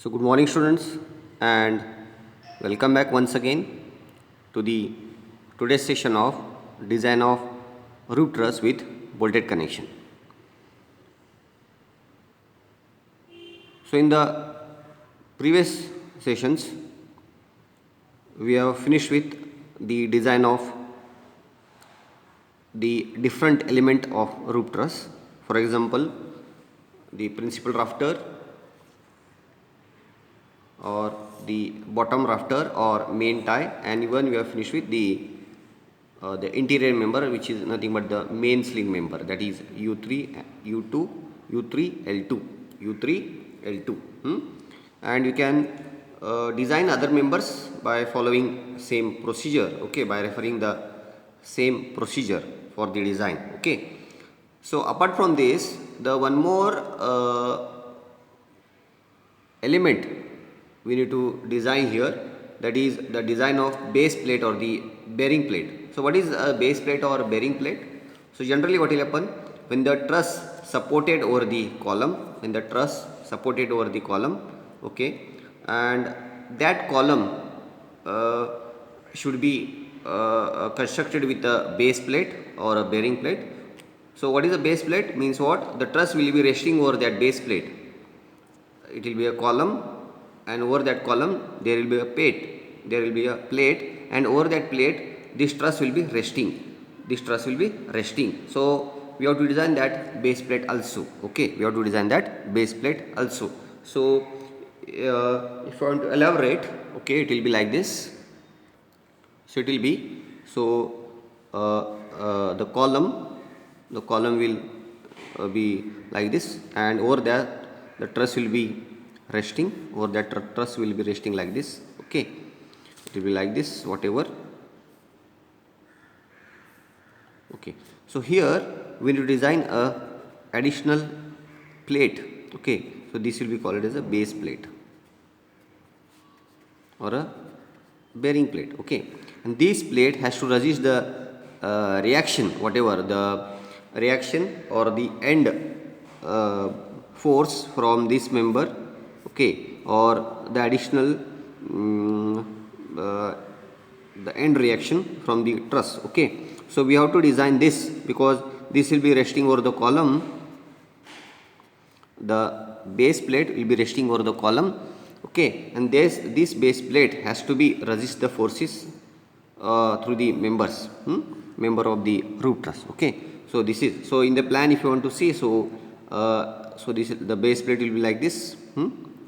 So good morning students and welcome back once again to the today's session of design of roof truss with bolted connection. So in the previous sessions we have finished with the design of the different element of roof truss. For example, the principal rafter or the bottom rafter or main tie, and even we have finished with the interior member, which is nothing but the main sling member, that is U3, U2, U3, L2, U3, L2. And you can design other members by following same procedure, okay, by referring the same procedure for the design, okay. So apart from this, the one more element we need to design here, that is the design of base plate or the bearing plate. So what is a base plate or bearing plate? So generally what will happen when the truss supported over the column, okay, and that column should be constructed with a base plate or a bearing plate. So what is a base plate? Means what? The truss will be resting over that base plate. It will be a column, and over that column there will be a plate, and over that plate this truss will be resting. So we have to design that base plate also, okay. So if I want to elaborate, okay, it will be like this. So it will be, the column will be like this, and over that the truss will be resting. Like this, okay. It will be like this, whatever, okay. So here we need to design a additional plate, okay. So this will be called as a base plate or a bearing plate, okay. And this plate has to resist the reaction, whatever the reaction or the end force from this member, okay, or the additional uh, the end reaction from the truss, okay. So we have to design this because this will be resting over the column. The base plate will be resting over the column, okay, and this base plate has to be resist the forces through the member of the roof truss, okay. So this is, so in the plan if you want to see, so this is the base plate will be like this,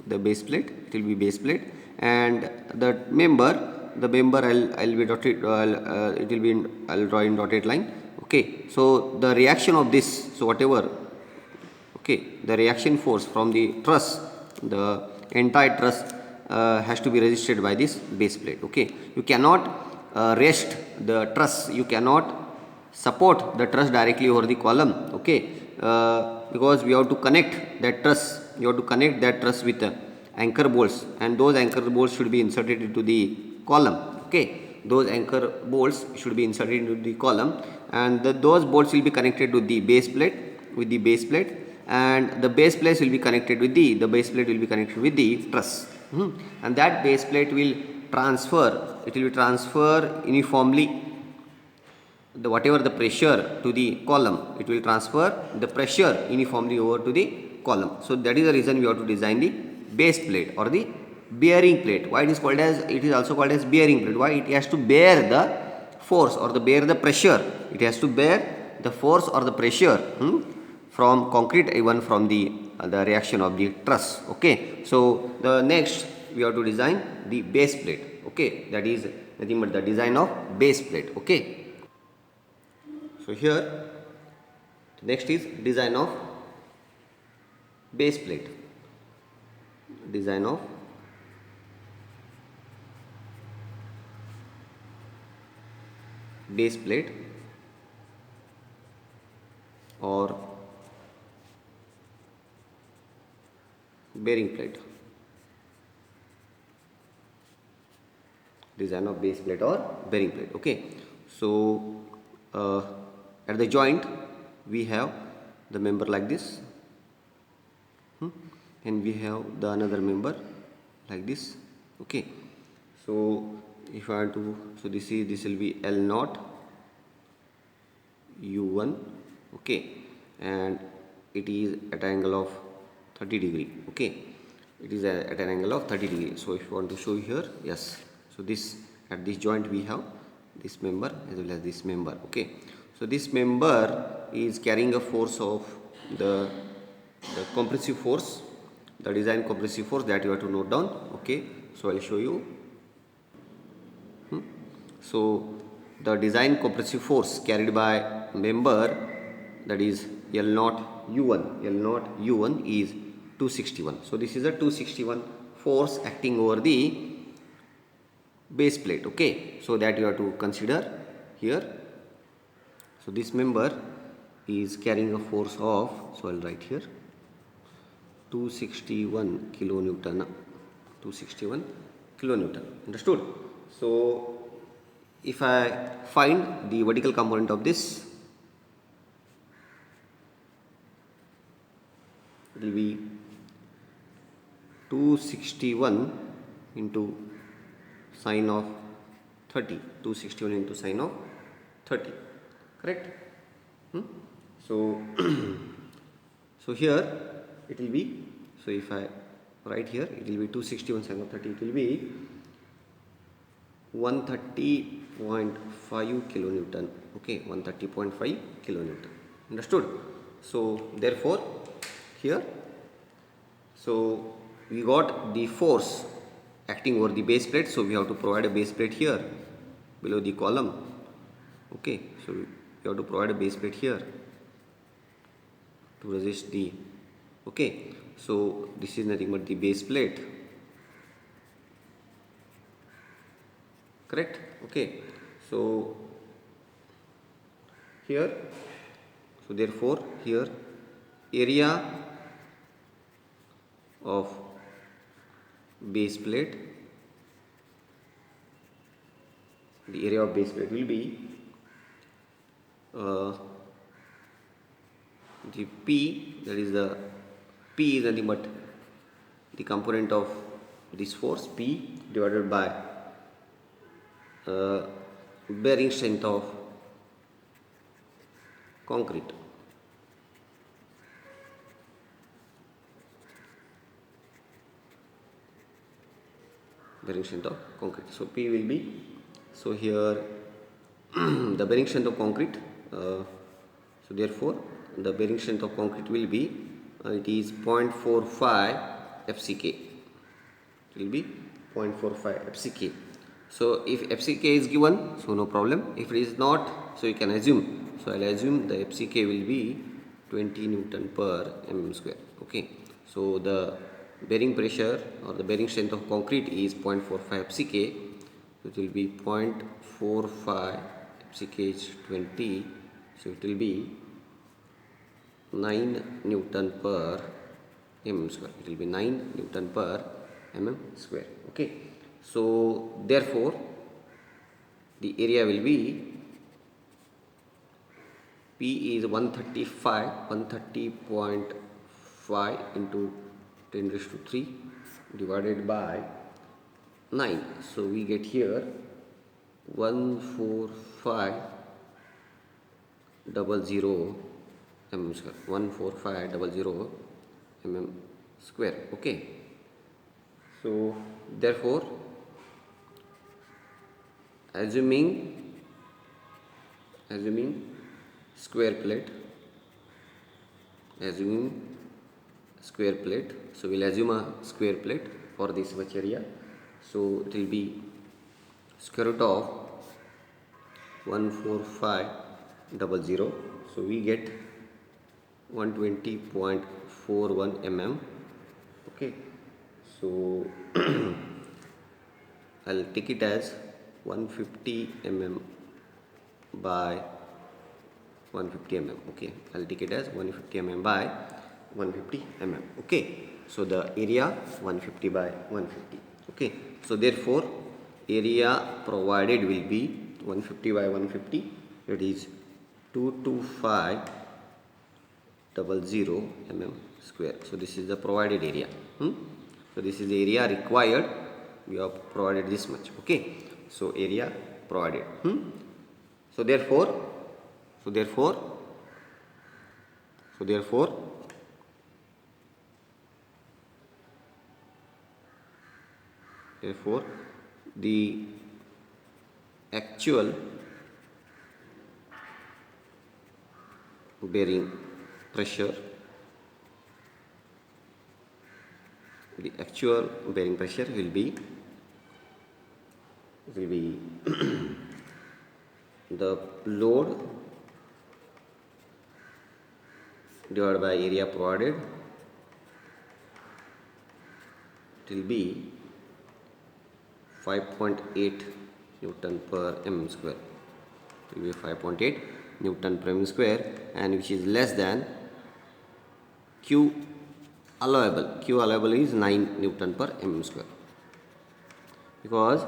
the base plate, it will be base plate, and the member I'll be dotted, it will be I'll draw in dotted line, okay. So the reaction of this, so whatever, okay, the reaction force from the truss, the entire truss has to be resisted by this base plate, okay. You cannot rest the truss, you cannot support the truss directly over the column, okay, because we have to connect that truss with anchor bolts, and those anchor bolts should be inserted into the column, okay. Those anchor bolts should be inserted into the column, and those bolts will be connected to the base plate, and the base plate will be connected with the truss, and that base plate will transfer uniformly the whatever the pressure to the column. It will transfer the pressure uniformly over to the column. So that is the reason we have to design the base plate or the bearing plate. Why it is also called as bearing plate? Why? It has to bear the force or bear the pressure. It has to bear the force or the pressure from concrete, even from the reaction of the truss, okay. So the next we have to design the base plate, okay. That is nothing but the design of base plate, okay. So here next is design of base plate. Design of base plate or bearing plate. Design of base plate or bearing plate, okay. So at the joint we have the member like this, and we have the another member like this. Okay, so if I want to, so this will be L naught U1. Okay, and it is at an angle of 30 degree. Okay, it is at an angle of 30 degree. So if you want to show here, yes, so this at this joint we have this member as well as this member. Okay, so this member is carrying a force of the compressive force, the design compressive force, that you have to note down. Okay, so I'll show you. So the design compressive force carried by member, that is L naught U1 is 261. So this is a 261 force acting over the base plate. Okay, so that you have to consider here. So this member is carrying a force of, so I'll write here 261 kilonewton. 261 kilonewton. Understood? So if I find the vertical component of this, it will be 261 into sine of 30. 261 into sine of 30. Correct? So, so here it will be, so if I write here, it will be 261 sine of 30. It will be 130.5 kilonewton. Okay, 130.5 kilonewton. Understood? So therefore here, so we got the force acting over the base plate, so we have to provide a base plate here below the column. Okay, so we have to provide a base plate here to resist the, okay, so this is nothing but the base plate. Correct? Okay, so here, so therefore here area of base plate, the area of base plate will be the P, that is the P is nothing but the component of this force P divided by bearing strength of concrete. Bearing strength of concrete. So P will be, so here the bearing strength of concrete, so therefore the bearing strength of concrete will be it is 0.45 FCK. It will be 0.45 FCK. So if FCK is given, so no problem. If it is not, so you can assume. So I'll assume the FCK will be 20 Newton per mm square. Okay, so the bearing pressure or the bearing strength of concrete is 0.45 FCK. So it will be 0.45 FCK is 20. So it will be 9 Newton per mm square. It will be 9 Newton per mm square. Okay, so therefore the area will be P is 130.5 into 10 raised to 3 divided by 9. So we get here 14500 mm square. 14500 mm square. Okay, so therefore assuming square plate, so we'll assume a square plate for this much area. So it will be square root of 14500. So we get 120.41 mm. Okay, so I'll take it as 150 mm by 150 mm. Okay, I'll take it as 150 mm by 150 mm. Okay, so the area 150 by 150. Okay, so therefore area provided will be 150 by 150, that is 22500 mm square. So this is the provided area. So this is the area required. We have provided this much. Okay. So area provided. So therefore, so therefore, so therefore, therefore, the actual bearing pressure, the actual bearing pressure will be the load divided by area provided. It will be 5.8 Newton per mm square. It will be 5.8 Newton per mm square, and which is less than Q allowable. Q allowable is 9 Newton per mm square, because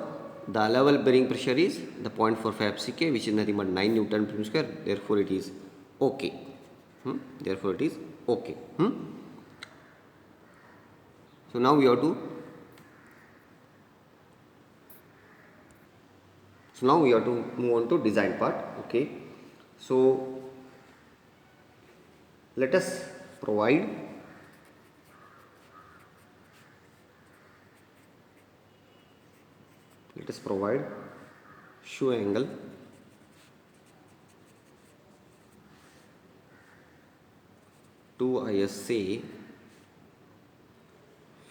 the allowable bearing pressure is the 0.45 FCK, which is nothing but 9 Newton per mm square. Therefore, it is okay. Therefore, it is okay. So now we have to. So now we have to move on to design part. Okay. So let us provide shoe angle to ISA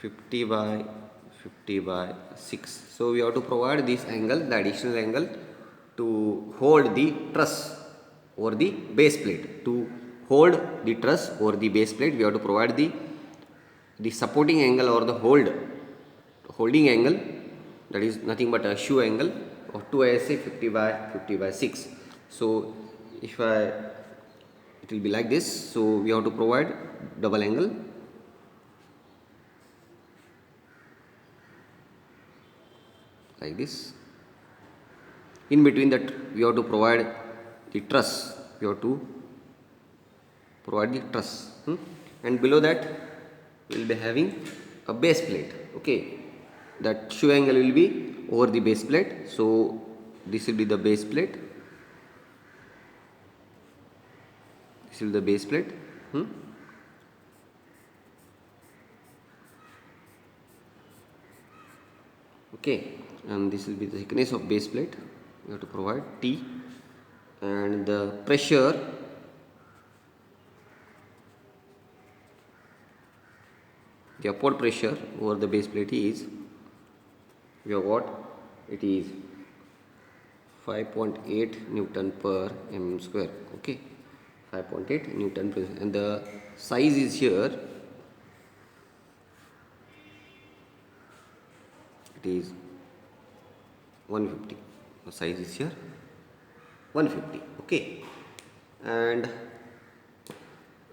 50 by 50 by 6. So we have to provide this angle, the additional angle, to hold the truss over the base plate. To hold the truss over the base plate, we have to provide the supporting angle or the holding angle, that is nothing but a shoe angle of 2 ISA 50 by 6. So if it will be like this. So we have to provide double angle like this. In between that, we have to provide the truss. We have to provide the truss, and below that we will be having a base plate. Okay, that shoe angle will be over the base plate. So this will be the base plate. This is the base plate. Okay, and this will be the thickness of base plate. We have to provide T, and the pressure the upward pressure over the base plate is, we have got, it is 5.8 Newton per mm square. Okay, 5.8 Newton per, and the size is here, it is 150. The size is here 150. Okay, and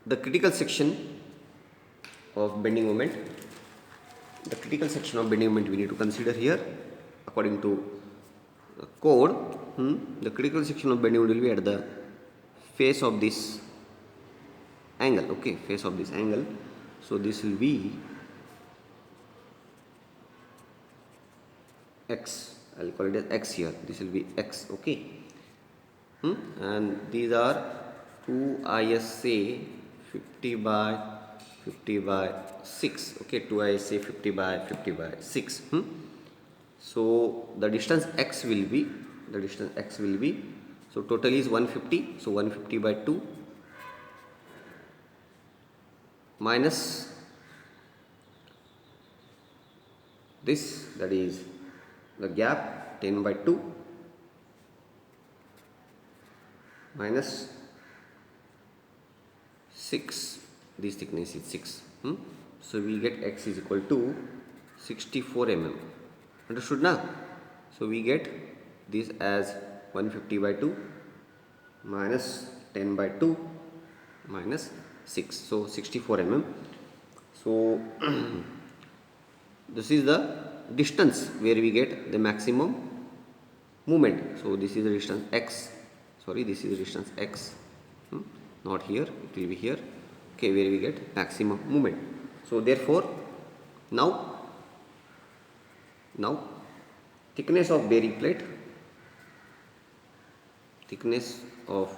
the critical section of bending moment, we need to consider here. According to the code, the critical section of bending moment will be at the face of this angle. Okay, face of this angle. So this will be x. I'll call it as x here. This will be x. Okay, and these are 2 ISA 50 by 6. Okay, 2 ISA 50 by 6. So the distance x will be, so total is 150. So 150 by 2 minus this, that is the gap 10 by 2 minus 6, this thickness is 6. So we get x is equal to 64 mm. Understood now? So we get this as 150 by 2 minus 10 by 2 minus 6. So 64 mm. So this is the distance where we get the maximum movement. So this is the distance x. Sorry, this is the distance x. Not here, it will be here. Okay, where we get maximum movement. So therefore, now Now thickness of bearing plate, thickness of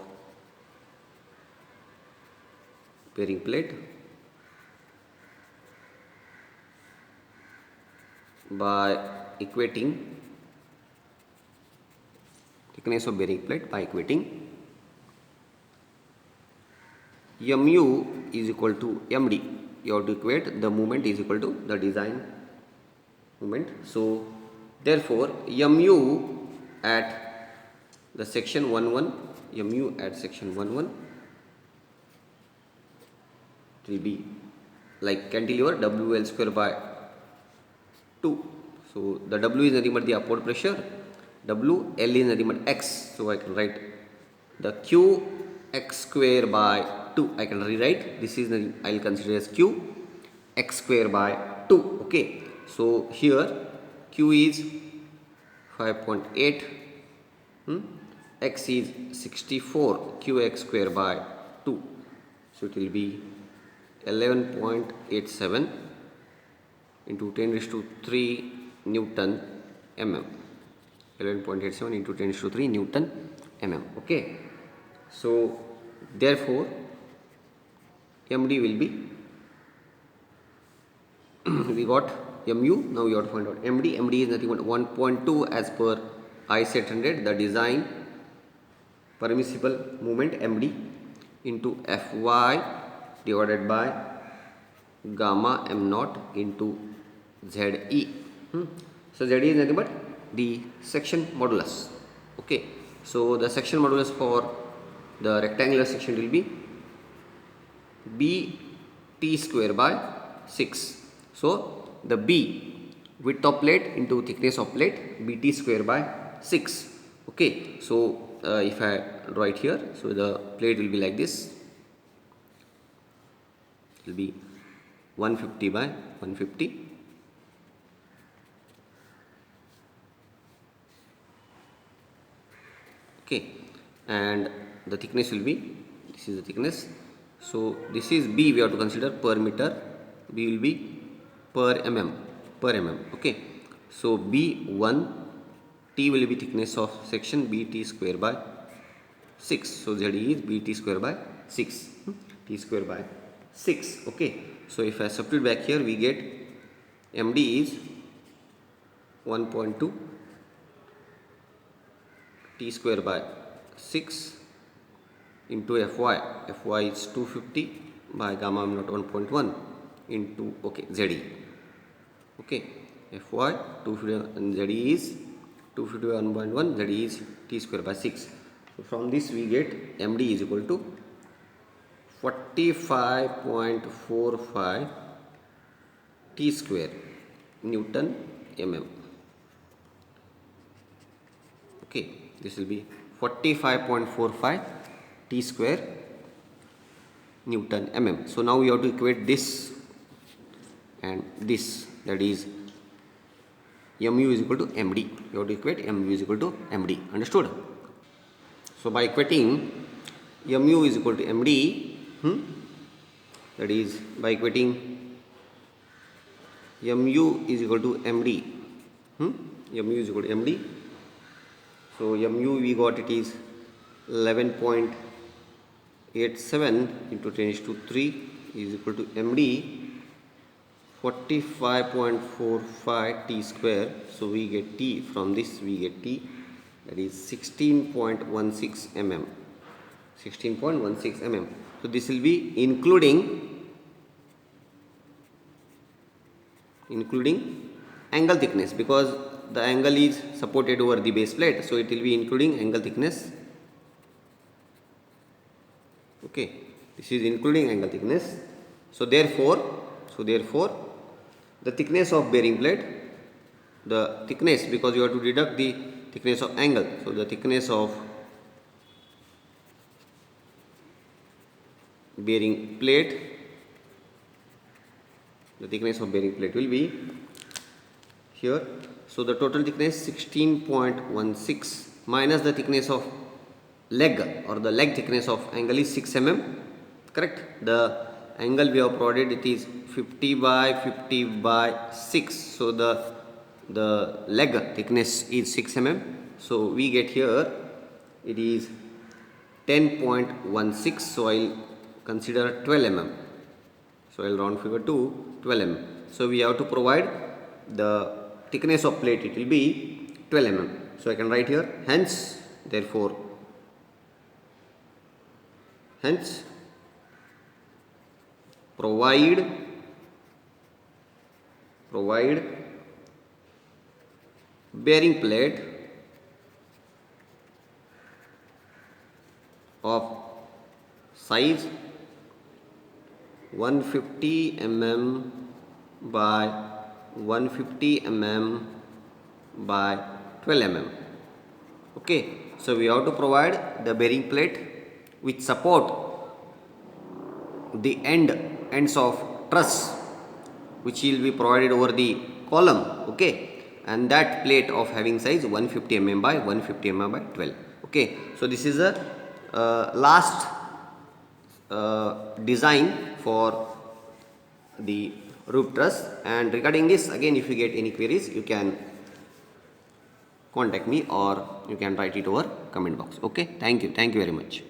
bearing plate by equating thickness of bearing plate by equating mu is equal to md. You have to equate the moment is equal to the design moment. So therefore mu at the section 11, mu at section 11 will be like cantilever WL square by 2. So the W is nothing but the upward pressure, WL is nothing but x. So I can write the Q x square by 2. I can rewrite this is I will consider as Q x square by 2. Okay. So here Q is 5.8, x is 64, Qx square by 2. So it will be 11.87 into 10 raised to 3 Newton mm. 11.87 into 10 raised to 3 Newton mm. Okay. So therefore md will be we got mu. Now you have to find out md. Md is nothing but 1.2 as per IS 800, the design permissible moment md into Fy divided by gamma m naught into Ze. So Ze is nothing but the section modulus. Okay. So the section modulus for the rectangular section will be bt square by 6. So the b, width of plate into thickness of plate, bt square by 6. Okay. So if I write here, so the plate will be like this. It will be 150 by 150. Okay. And the thickness will be, this is the thickness. So this is b, we have to consider per meter, b will be per mm. Okay. So b1, t will be thickness of section, bt square by 6. So Ze is bt square by 6, t square by 6. Okay. So if I substitute back here, we get md is 1.2, t square by 6 into Fy. Fy is 250 by gamma m naught 1.1 into Ze. Okay. Fy 250 and Ze is 250 by 1.1. Ze is t square by 6. So from this we get md is equal to 45.45 t square Newton mm. Okay. This will be 45.45 t square Newton mm. So now we have to equate this and this, that is mu is equal to md. You have to equate mu is equal to md. Understood? So by equating mu is equal to md, that is by equating mu is equal to md, mu is equal to md. So mu we got it is 11.87 into 10 raised to 3 is equal to md 45.45 t square. So we get t, from this we get t, that is 16.16 mm. 16.16 mm. So this will be including angle thickness, because the angle is supported over the base plate. So it will be including angle thickness. Okay. This is including angle thickness. So therefore the thickness of bearing plate, the thickness, because you have to deduct the thickness of angle. So the thickness of bearing plate, the thickness of bearing plate will be here. So the total thickness 16.16 minus the thickness of leg, or the leg thickness of angle is 6 mm. Correct? The angle we have provided, it is 50 by 50 by 6. So the the leg thickness is 6 mm, so we get here it is 10.16, so I'll consider 12 mm, so I'll round figure to 12 mm. So we have to provide the thickness of plate, it will be 12 mm, so I can write here hence, therefore hence provide bearing plate of size 150 mm by 150 mm by 12 mm. Okay, so we have to provide the bearing plate which support the ends of truss, which will be provided over the column. Okay, and that plate of having size 150 mm by 150 mm by 12. Okay, so this is a last design for the roof truss, and regarding this again, if you get any queries, you can contact me or you can write it over comment box. Okay, thank you very much.